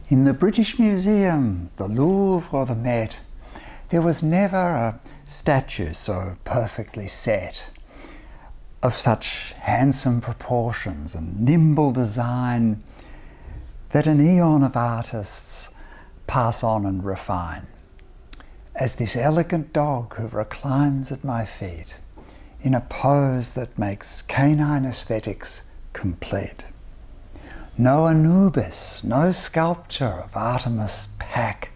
In the British Museum, the Louvre or the Met, there was never a statue so perfectly set, of such handsome proportions and nimble design, that an eon of artists pass on and refine, as this elegant dog who reclines at my feet in a pose that makes canine aesthetics complete. No Anubis, no sculpture of Artemis pack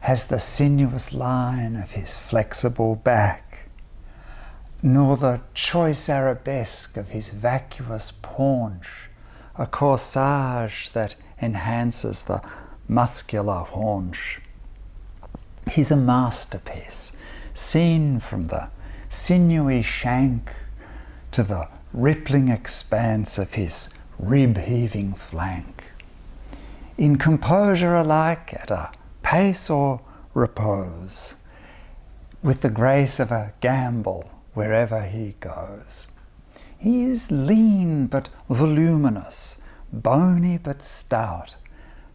has the sinuous line of his flexible back, nor the choice arabesque of his vacuous paunch, a corsage that enhances the muscular haunch. He's a masterpiece, seen from the sinewy shank to the rippling expanse of his rib-heaving flank. In composure alike at a pace or repose, with the grace of a gambol wherever he goes. He is lean but voluminous, bony but stout,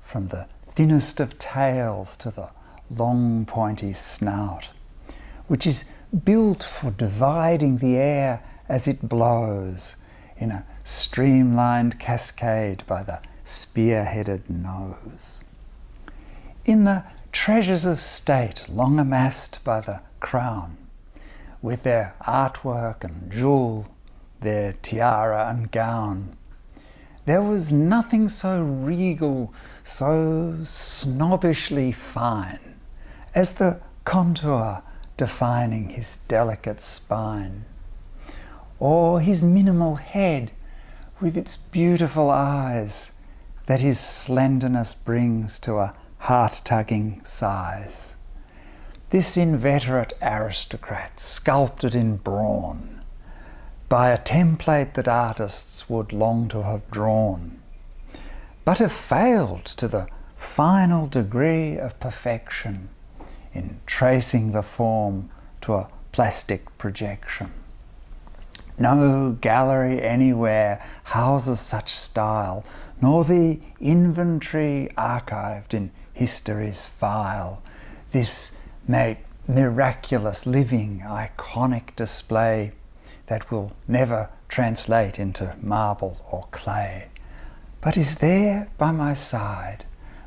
from the thinnest of tails to the long pointy snout, which is built for dividing the air as it blows in a streamlined cascade by the spear-headed nose. In the treasures of state long amassed by the crown, with their artwork and jewel, their tiara and gown, there was nothing so regal, so snobbishly fine, as the contour defining his delicate spine, or his minimal head with its beautiful eyes that his slenderness brings to a heart-tugging size. This inveterate aristocrat, sculpted in brawn, by a template that artists would long to have drawn, but have failed to the final degree of perfection in tracing the form to a plastic projection. No gallery anywhere houses such style, nor the inventory archived in history's file, this miraculous, living, iconic display that will never translate into marble or clay, but is there by my side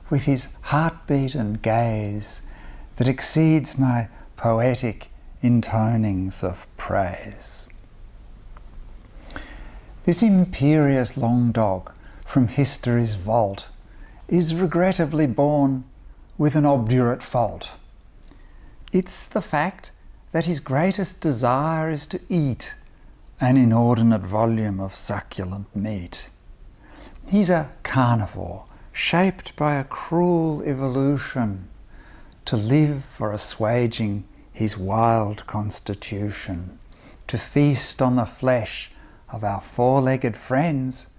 with his heartbeat and gaze that exceeds my poetic intonings of praise. This imperious long dog from history's vault is regrettably born with an obdurate fault. It's the fact that his greatest desire is to eat an inordinate volume of succulent meat. He's a carnivore, shaped by a cruel evolution to live for assuaging his wild constitution, to feast on the flesh of our four-legged friends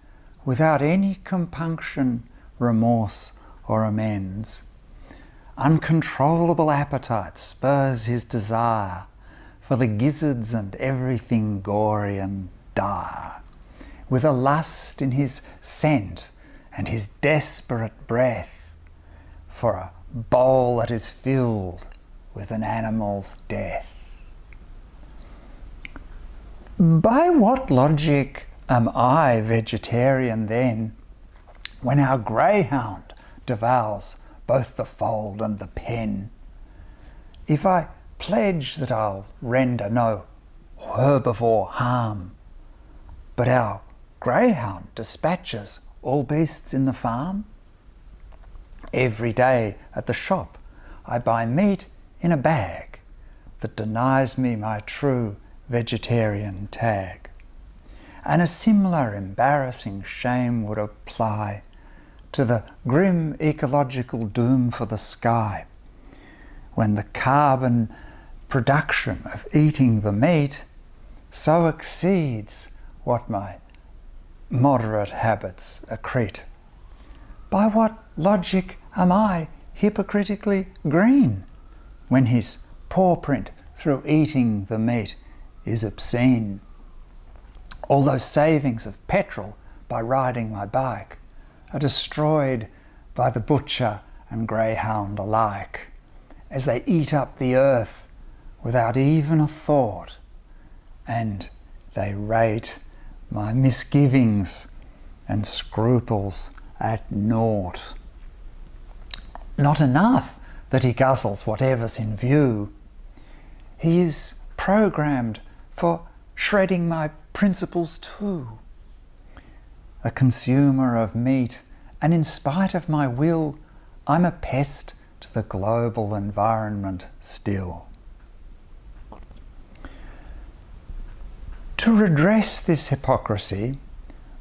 without any compunction, remorse or amends. Uncontrollable appetite spurs his desire for the gizzards and everything gory and dire, with a lust in his scent and his desperate breath for a bowl that is filled with an animal's death. By what logic am I vegetarian then, when our greyhound devours both the fold and the pen? If I pledge that I'll render no herbivore harm, but our greyhound dispatches all beasts in the farm? Every day at the shop I buy meat in a bag that denies me my true vegetarian tag. And a similar embarrassing shame would apply to the grim ecological doom for the sky, when the carbon production of eating the meat so exceeds what my moderate habits accrete. By what logic am I hypocritically green, when his paw print through eating the meat is obscene? All those savings of petrol by riding my bike are destroyed by the butcher and greyhound alike, as they eat up the earth without even a thought, and they rate my misgivings and scruples at naught. Not enough that he guzzles whatever's in view. He is programmed for shredding my principles too. A consumer of meat, and in spite of my will, I'm a pest to the global environment still. To redress this hypocrisy,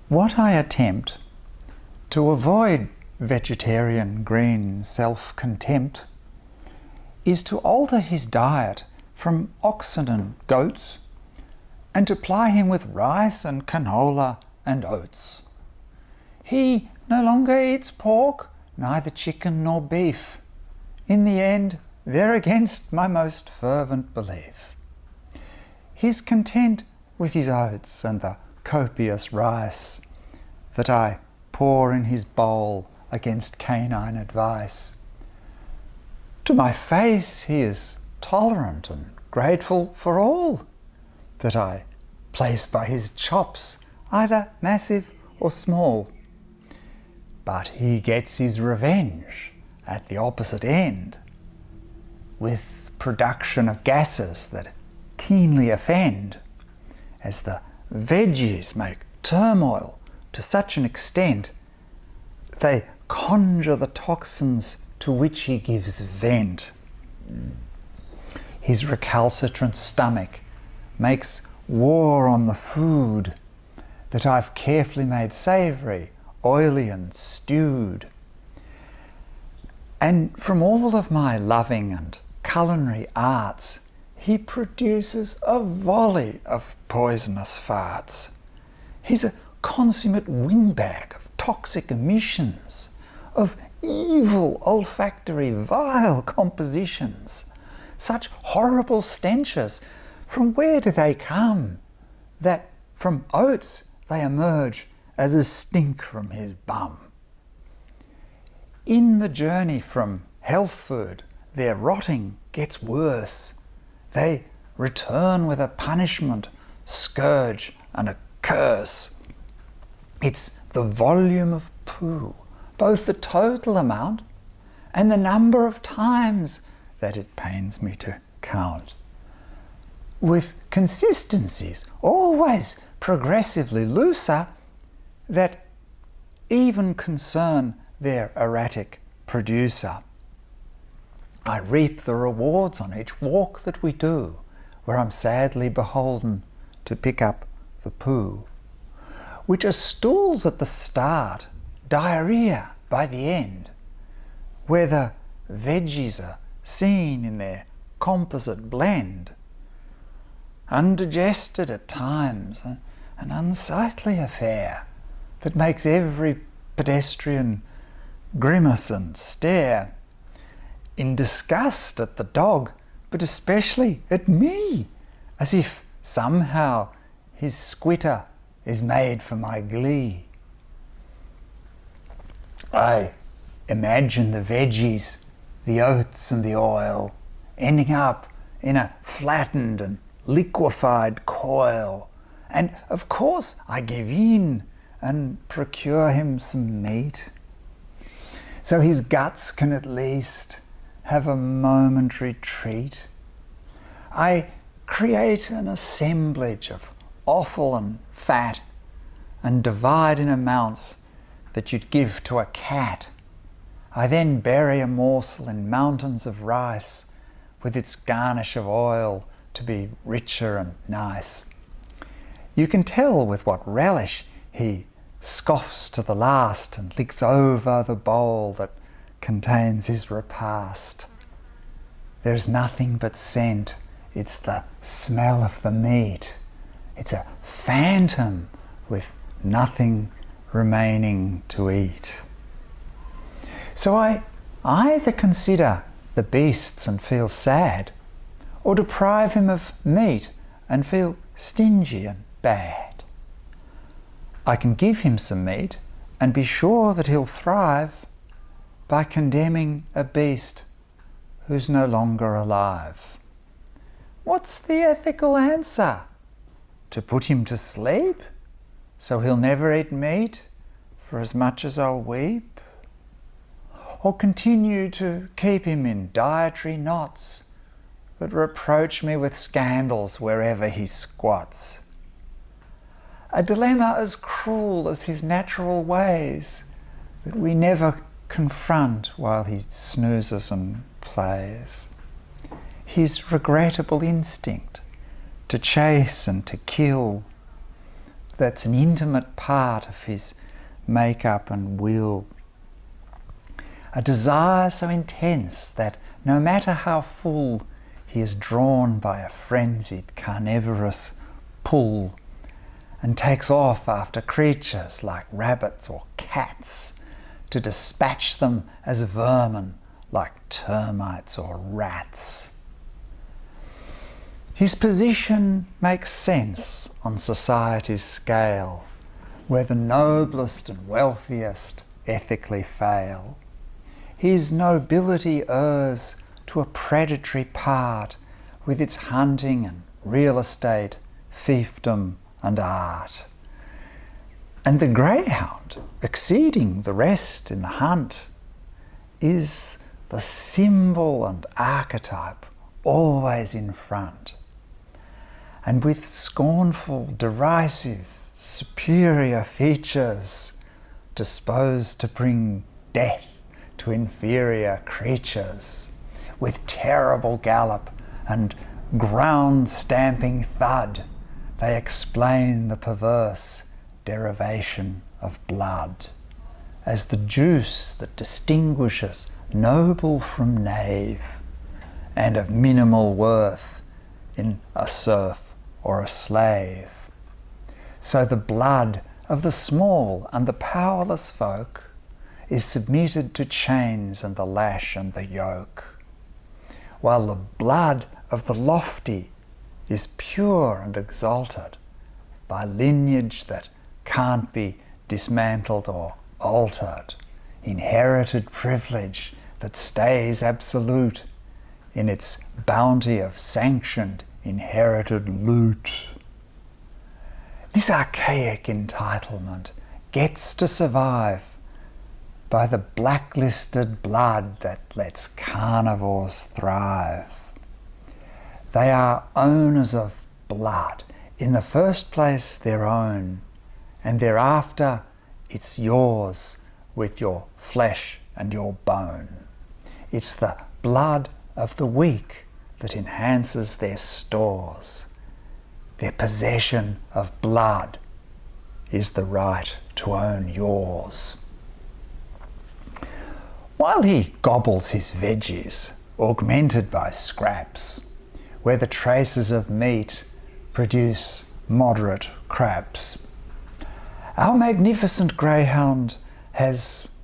what I attempt to avoid vegetarian green self-contempt is to alter his diet from oxen and goats and to ply him with rice and canola and oats. He no longer eats pork, neither chicken nor beef. In the end, they're against my most fervent belief. He's content with his oats and the copious rice that I pour in his bowl against canine advice. To my face he is tolerant and grateful for all that I place by his chops, either massive or small. But he gets his revenge at the opposite end, with production of gases that keenly offend, as the veggies make turmoil to such an extent they conjure the toxins to which he gives vent. His recalcitrant stomach makes war on the food that I've carefully made savoury, oily and stewed. And from all of my loving and culinary arts, he produces a volley of poisonous farts. He's a consummate windbag of toxic emissions, of evil olfactory vile compositions. Such horrible stenches, from where do they come? That from oats they emerge as a stink from his bum. In the journey from health food, their rotting gets worse. They return with a punishment, scourge and a curse. It's the volume of poo, both the total amount and the number of times that it pains me to count, with consistencies always progressively looser that even concern their erratic producer. I reap the rewards on each walk that we do, where I'm sadly beholden to pick up the poo, which are stools at the start, diarrhea by the end, where the veggies are seen in their composite blend, undigested at times, an unsightly affair that makes every pedestrian grimace and stare, in disgust at the dog, but especially at me, as if somehow his squitter is made for my glee. I imagine the veggies, the oats and the oil, ending up in a flattened and liquefied coil, and of course I give in and procure him some meat, so his guts can at least have a momentary treat. I create an assemblage of offal and fat and divide in amounts that you'd give to a cat. I then bury a morsel in mountains of rice with its garnish of oil to be richer and nice. You can tell with what relish he scoffs to the last and licks over the bowl that contains his repast. There's nothing but scent. It's the smell of the meat. It's a phantom with nothing remaining to eat. So I either consider the beasts and feel sad, or deprive him of meat and feel stingy and bad. I can give him some meat and be sure that he'll thrive, by condemning a beast who's no longer alive? What's the ethical answer? To put him to sleep, so he'll never eat meat for as much as I'll weep? Or continue to keep him in dietary knots, but reproach me with scandals wherever he squats? A dilemma as cruel as his natural ways that we never confront while he snoozes and plays. His regrettable instinct to chase and to kill, that's an intimate part of his make-up and will. A desire so intense that no matter how full, he is drawn by a frenzied carnivorous pull and takes off after creatures like rabbits or cats to dispatch them as vermin like termites or rats. His position makes sense on society's scale, where the noblest and wealthiest ethically fail. His nobility errs to a predatory part with its hunting and real estate, fiefdom and art. And the greyhound, exceeding the rest in the hunt, is the symbol and archetype always in front. And with scornful, derisive, superior features, disposed to bring death to inferior creatures, with terrible gallop and ground-stamping thud, they explain the perverse derivation of blood as the juice that distinguishes noble from knave, and of minimal worth in a serf or a slave. So the blood of the small and the powerless folk is submitted to chains and the lash and the yoke, while the blood of the lofty is pure and exalted by lineage that can't be dismantled or altered, inherited privilege that stays absolute in its bounty of sanctioned inherited loot. This archaic entitlement gets to survive by the blacklisted blood that lets carnivores thrive. They are owners of blood, in the first place their own, and thereafter it's yours with your flesh and your bone. It's the blood of the weak that enhances their stores. Their possession of blood is the right to own yours. While he gobbles his veggies, augmented by scraps, where the traces of meat produce moderate craps, our magnificent greyhound has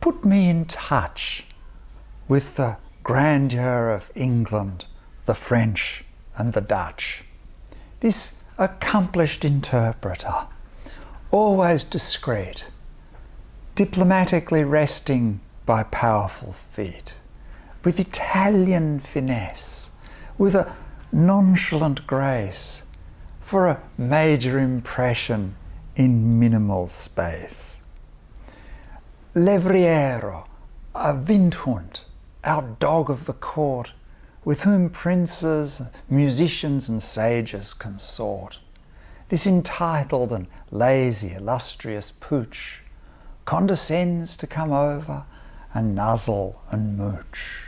put me in touch with the grandeur of England, the French and the Dutch. This accomplished interpreter, always discreet, diplomatically resting by powerful feet, with Italian finesse, with a nonchalant grace, for a major impression in minimal space. Levriero, a windhund, our dog of the court, with whom princes, musicians and sages consort. This entitled and lazy, illustrious pooch condescends to come over and nuzzle and mooch.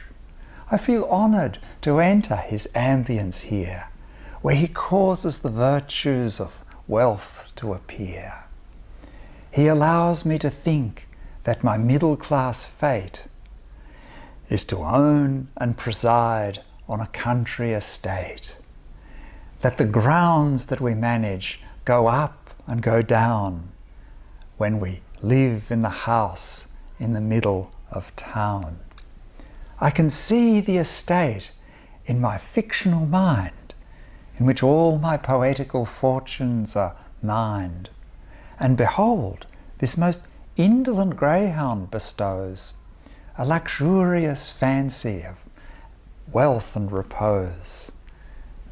I feel honoured to enter his ambience here, where he causes the virtues of wealth to appear. He allows me to think that my middle-class fate is to own and preside on a country estate, that the grounds that we manage go up and go down when we live in the house in the middle of town. I can see the estate in my fictional mind, in which all my poetical fortunes are mined, and behold this most indolent greyhound bestows a luxurious fancy of wealth and repose.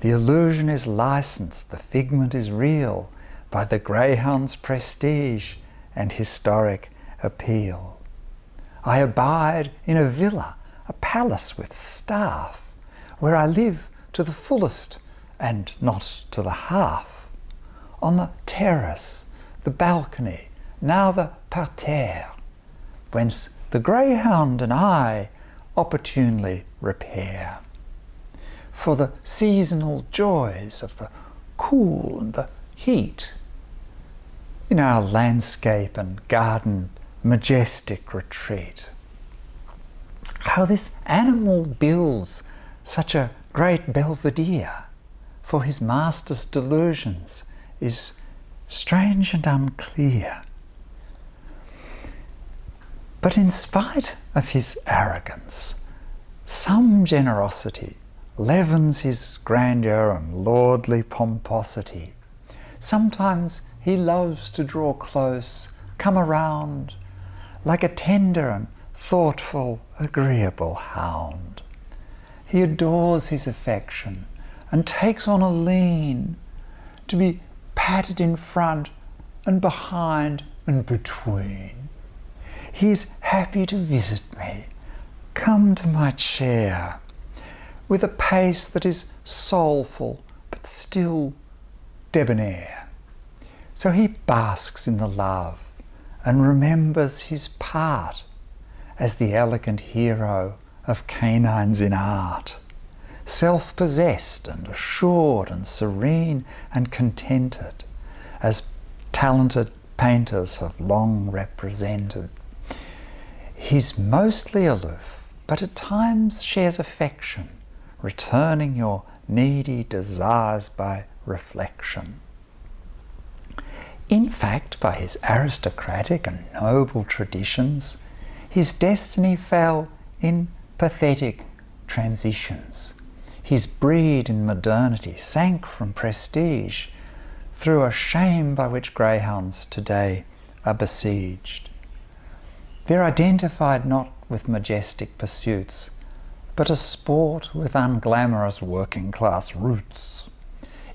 The illusion is licensed, the figment is real, by the greyhound's prestige and historic appeal. I abide in a villa, a palace with staff, where I live to the fullest and not to the half. On the terrace, the balcony, now the parterre, whence the greyhound and I opportunely repair. For the seasonal joys of the cool and the heat, in our landscape and garden majestic retreat. How this animal builds such a great belvedere for his master's delusions is strange and unclear. But in spite of his arrogance, some generosity leavens his grandeur and lordly pomposity. Sometimes he loves to draw close, come around, like a tender and thoughtful, agreeable hound. He adores his affection and takes on a lean to be patted in front and behind and between. He is happy to visit me, come to my chair, with a pace that is soulful but still debonair. So he basks in the love and remembers his part as the elegant hero of canines in art, self-possessed and assured and serene and contented, as talented painters have long represented. He's mostly aloof, but at times shares affection, returning your needy desires by reflection. In fact, by his aristocratic and noble traditions, his destiny fell in pathetic transitions. His breed in modernity sank from prestige through a shame by which greyhounds today are besieged. They're identified not with majestic pursuits, but a sport with unglamorous working-class roots.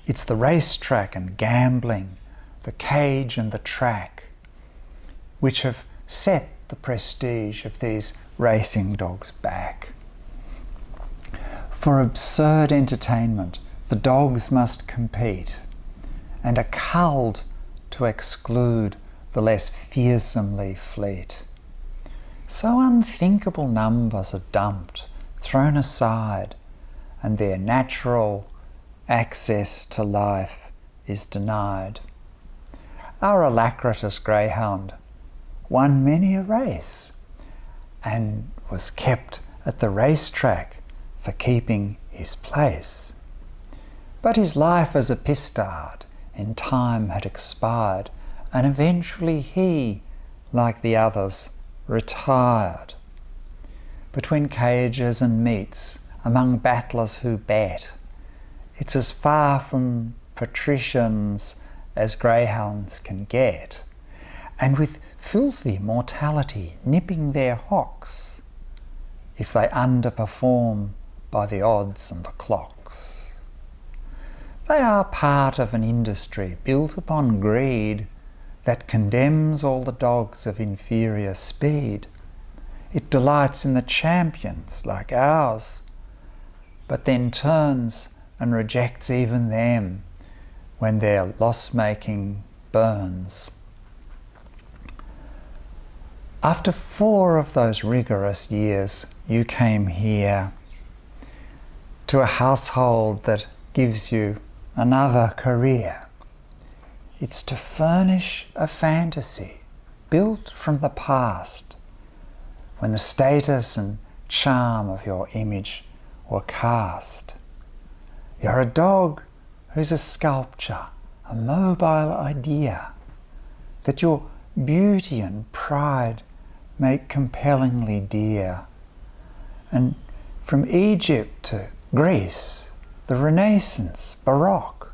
It's the racetrack and gambling, the cage and the track, which have set the prestige of these racing dogs back. For absurd entertainment, the dogs must compete and are culled to exclude the less fearsomely fleet. So unthinkable numbers are dumped, thrown aside, and their natural access to life is denied. Our alacritous greyhound won many a race and was kept at the racetrack for keeping his place. But his life as a pistard in time had expired, and eventually he, like the others, retired. Between cages and meets, among battlers who bet, it's as far from patricians as greyhounds can get, and with filthy mortality nipping their hocks if they underperform by the odds and the clocks. They are part of an industry built upon greed that condemns all the dogs of inferior speed. It delights in the champions like ours, but then turns and rejects even them when their loss-making burns. After 4 of those rigorous years, you came here to a household that gives you another career. It's to furnish a fantasy built from the past, when the status and charm of your image were cast. You're a dog who's a sculpture, a mobile idea, that your beauty and pride make compellingly dear. And from Egypt to Greece, the Renaissance, Baroque,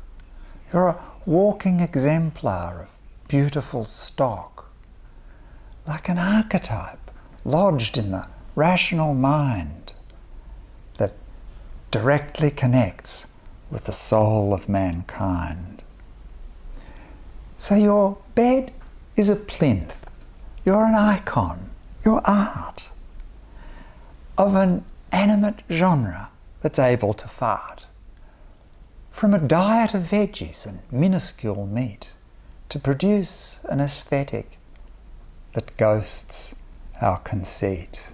you're a walking exemplar of beautiful stock, like an archetype lodged in the rational mind that directly connects with the soul of mankind. So your bed is a plinth, you're an icon, you're art of an animate genre that's able to fart. From a diet of veggies and minuscule meat to produce an aesthetic that ghosts our conceit.